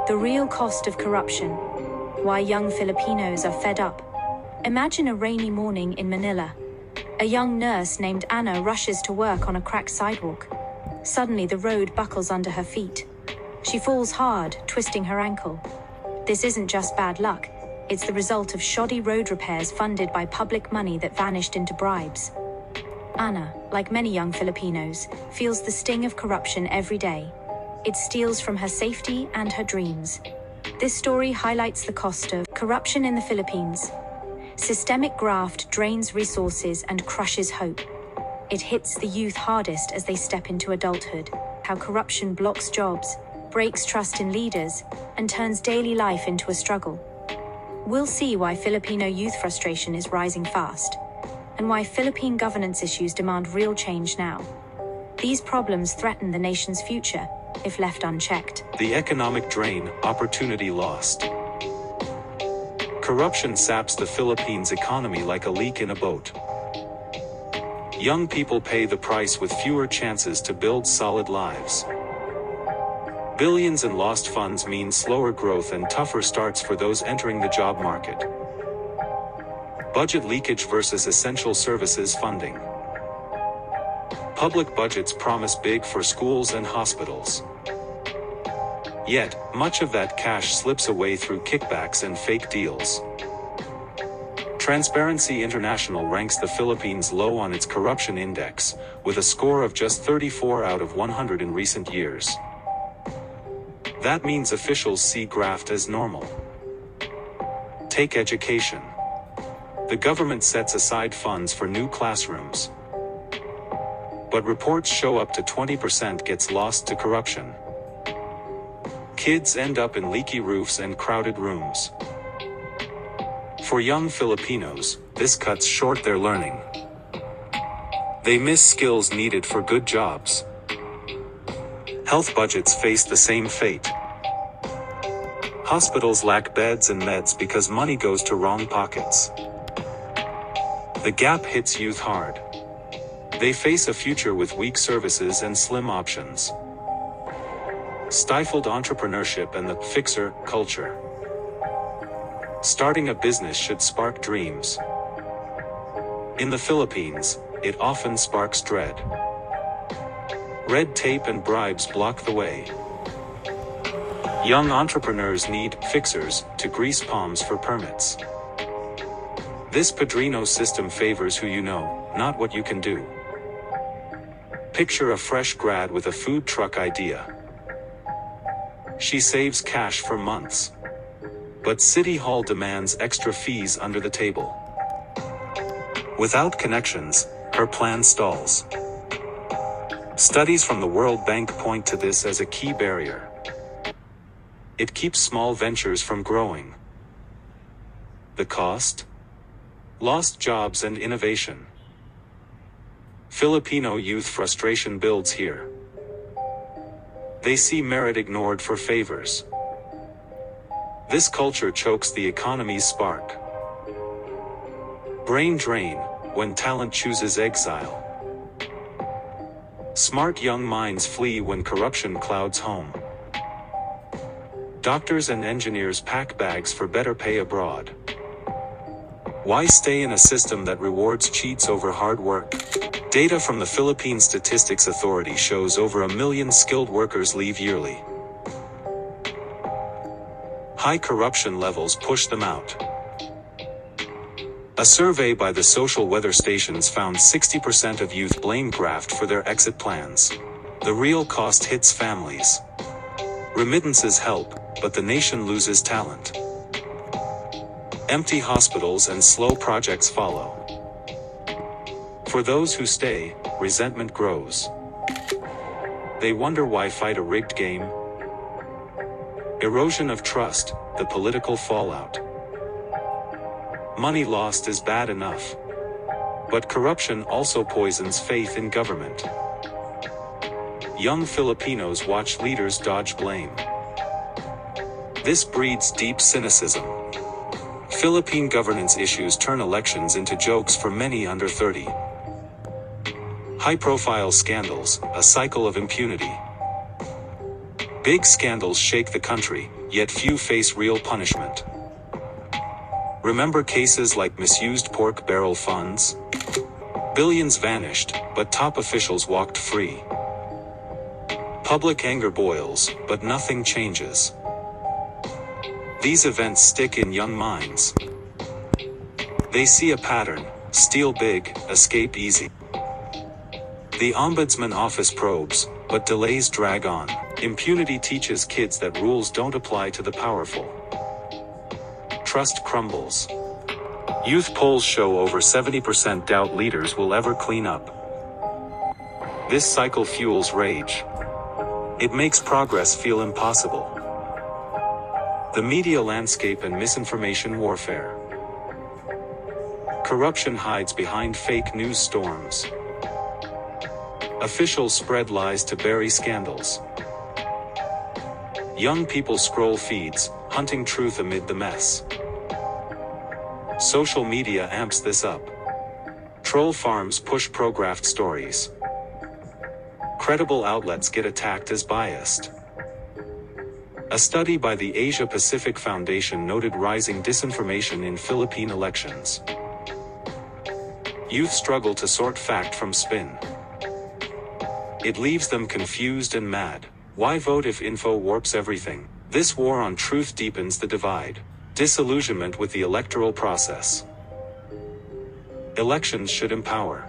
The real cost of corruption. Why young Filipinos are fed up. Imagine a rainy morning in Manila. A young nurse named Anna rushes to work on a cracked sidewalk. Suddenly, the road buckles under her feet. She falls hard, twisting her ankle. This isn't just bad luck. It's the result of shoddy road repairs funded by public money that vanished into bribes. Anna, like many young Filipinos, feels the sting of corruption every day. It steals from her safety and her dreams. This story highlights the cost of corruption in the Philippines. Systemic graft drains resources and crushes hope. It hits the youth hardest as they step into adulthood. How corruption blocks jobs, breaks trust in leaders, and turns daily life into a struggle. We'll see why Filipino youth frustration is rising fast, and why Philippine governance issues demand real change now. These problems threaten the nation's future if left unchecked. The economic drain, opportunity lost. Corruption saps the Philippines' economy like a leak in a boat. Young people pay the price with fewer chances to build solid lives. Billions in lost funds mean slower growth and tougher starts for those entering the job market. Budget leakage versus essential services funding. Public budgets promise big for schools and hospitals. Yet, much of that cash slips away through kickbacks and fake deals. Transparency International ranks the Philippines low on its corruption index, with a score of just 34 out of 100 in recent years. That means officials see graft as normal. Take education. The government sets aside funds for new classrooms. But reports show up to 20% gets lost to corruption. Kids end up in leaky roofs and crowded rooms. For young Filipinos, this cuts short their learning. They miss skills needed for good jobs. Health budgets face the same fate. Hospitals lack beds and meds because money goes to wrong pockets. The gap hits youth hard. They face a future with weak services and slim options. Stifled entrepreneurship and the fixer culture. Starting a business should spark dreams. In the Philippines, it often sparks dread. Red tape and bribes block the way. Young entrepreneurs need fixers to grease palms for permits. This Padrino system favors who you know, not what you can do. Picture a fresh grad with a food truck idea. She saves cash for months. But City Hall demands extra fees under the table. Without connections, her plan stalls. Studies from the World Bank point to this as a key barrier. It keeps small ventures from growing. The cost? Lost jobs and innovation. Filipino youth frustration builds here. They see merit ignored for favors. This culture chokes the economy's spark. Brain drain, when talent chooses exile. Smart young minds flee when corruption clouds home. Doctors and engineers pack bags for better pay abroad. Why stay in a system that rewards cheats over hard work? Data from the Philippine Statistics Authority shows over 1 million skilled workers leave yearly. High corruption levels push them out. A survey by the social weather stations found 60% of youth blame graft for their exit plans. The real cost hits families. Remittances help, but the nation loses talent. Empty hospitals and slow projects follow. For those who stay, resentment grows. They wonder why fight a rigged game. Erosion of trust, the political fallout. Money lost is bad enough. But corruption also poisons faith in government. Young Filipinos watch leaders dodge blame. This breeds deep cynicism. Philippine governance issues turn elections into jokes for many under 30. High-profile scandals, a cycle of impunity. Big scandals shake the country, yet few face real punishment. Remember cases like misused pork barrel funds? Billions vanished, but top officials walked free. Public anger boils, but nothing changes. These events stick in young minds. They see a pattern: steal big, escape easy. The Ombudsman office probes, but delays drag on. Impunity teaches kids that rules don't apply to the powerful. Trust crumbles. Youth polls show over 70% doubt leaders will ever clean up. This cycle fuels rage. It makes progress feel impossible. The media landscape and misinformation warfare. Corruption hides behind fake news storms. Officials spread lies to bury scandals. Young people scroll feeds, hunting truth amid the mess. Social media amps this up. Troll farms push pro-graft stories. Credible outlets get attacked as biased. A study by the Asia Pacific Foundation noted rising disinformation in Philippine elections. Youth struggle to sort fact from spin. It leaves them confused and mad. Why vote if info warps everything? This war on truth deepens the divide. Disillusionment with the electoral process. Elections should empower.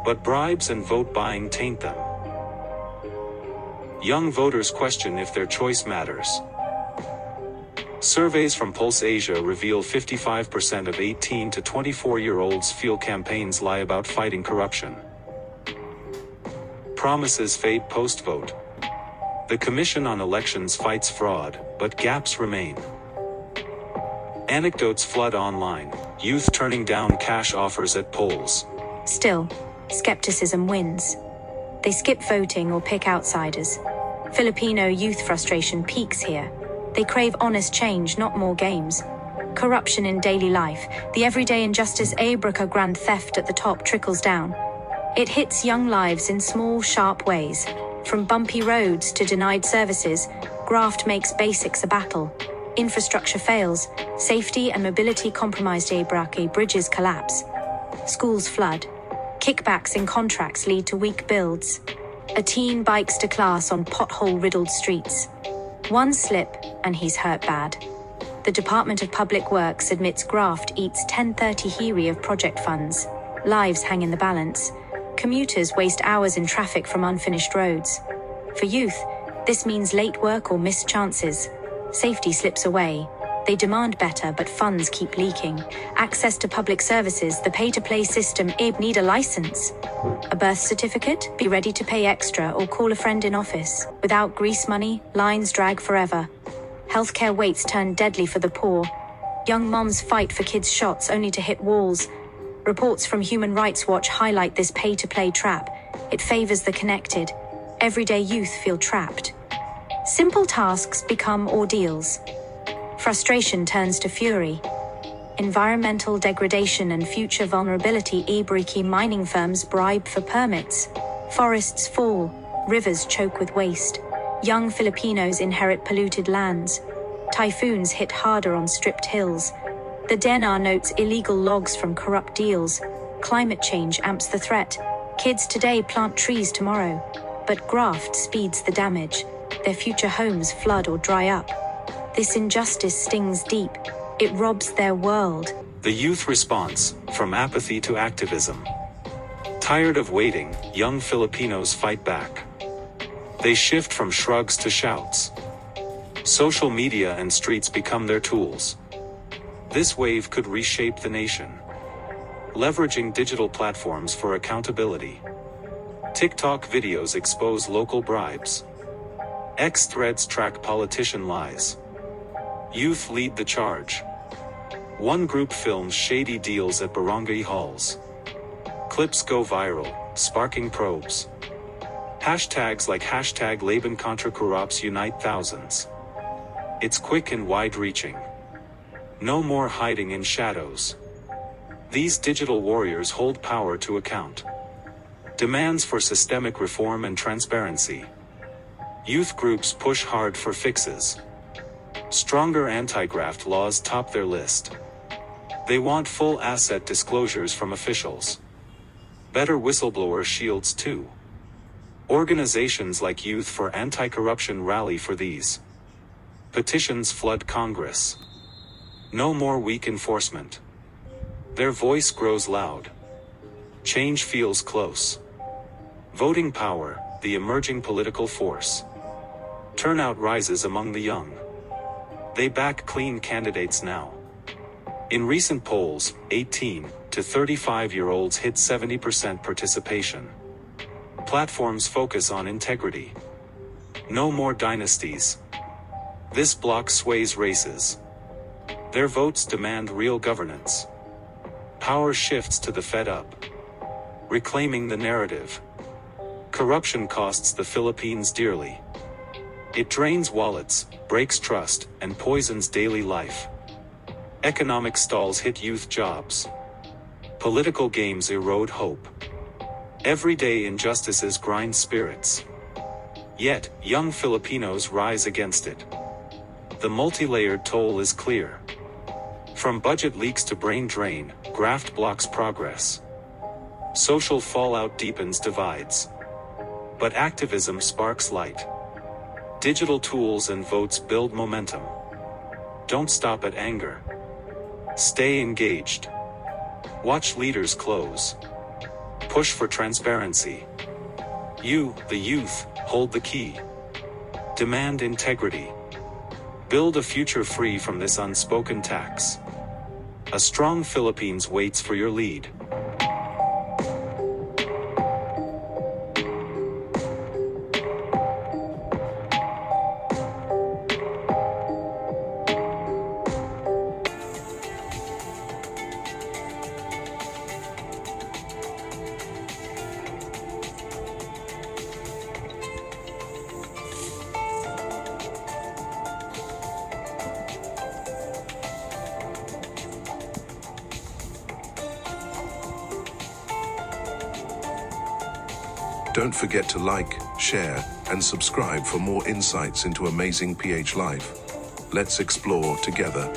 But bribes and vote buying taint them. Young voters question if their choice matters. Surveys from Pulse Asia reveal 55% of 18 to 24-year-olds feel campaigns lie about fighting corruption. Promises fade post-vote. The Commission on Elections fights fraud, but gaps remain. Anecdotes flood online, youth turning down cash offers at polls. Still, skepticism wins. They skip voting or pick outsiders. Filipino youth frustration peaks here. They crave honest change, not more games. Corruption in daily life, the everyday injustice, abraca grand theft at the top trickles down. It hits young lives in small, sharp ways. From bumpy roads to denied services, graft makes basics a battle. Infrastructure fails, safety and mobility compromised, abraca bridges collapse. Schools flood. Kickbacks in contracts lead to weak builds. A teen bikes to class on pothole-riddled streets. One slip, and he's hurt bad. The Department of Public Works admits graft eats 1030 hiri of project funds. Lives hang in the balance. Commuters waste hours in traffic from unfinished roads. For youth, this means late work or missed chances. Safety slips away. They demand better, but funds keep leaking. Access to public services, the pay-to-play system, need a license. A birth certificate? Be ready to pay extra or call a friend in office. Without grease money, lines drag forever. Healthcare waits turn deadly for the poor. Young moms fight for kids' shots only to hit walls. Reports from Human Rights Watch highlight this pay-to-play trap. It favors the connected. Everyday youth feel trapped. Simple tasks become ordeals. Frustration turns to fury. Environmental degradation and future vulnerability, ibriki mining firms bribe for permits. Forests fall, rivers choke with waste. Young Filipinos inherit polluted lands. Typhoons hit harder on stripped hills. The DENR notes illegal logs from corrupt deals. Climate change amps the threat. Kids today plant trees tomorrow. But graft speeds the damage. Their future homes flood or dry up. This injustice stings deep. It robs their world. The youth response, from apathy to activism. Tired of waiting, young Filipinos fight back. They shift from shrugs to shouts. Social media and streets become their tools. This wave could reshape the nation. Leveraging digital platforms for accountability. TikTok videos expose local bribes. X threads track politician lies. Youth lead the charge. One group films shady deals at barangay halls. Clips go viral, sparking probes. Hashtags like hashtag Laban contra corrupts unite thousands. It's quick and wide-reaching. No more hiding in shadows. These digital warriors hold power to account. Demands for systemic reform and transparency. Youth groups push hard for fixes. Stronger anti-graft laws top their list. They want full asset disclosures from officials. Better whistleblower shields too. Organizations like Youth for Anti-Corruption rally for these. Petitions flood Congress. No more weak enforcement. Their voice grows loud. Change feels close. Voting power, the emerging political force. Turnout rises among the young. They back clean candidates now. In recent polls, 18 to 35-year-olds hit 70% participation. Platforms focus on integrity. No more dynasties. This bloc sways races. Their votes demand real governance. Power shifts to the fed up. Reclaiming the narrative. Corruption costs the Philippines dearly. It drains wallets, breaks trust, and poisons daily life. Economic stalls hit youth jobs. Political games erode hope. Everyday injustices grind spirits. Yet, young Filipinos rise against it. The multi-layered toll is clear. From budget leaks to brain drain, graft blocks progress. Social fallout deepens divides. But activism sparks light. Digital tools and votes build momentum. Don't stop at anger. Stay engaged. Watch leaders close. Push for transparency. You, the youth, hold the key. Demand integrity. Build a future free from this unspoken tax. A strong Philippines waits for your lead. Don't forget to like, share, and subscribe for more insights into amazing PH life. Let's explore together.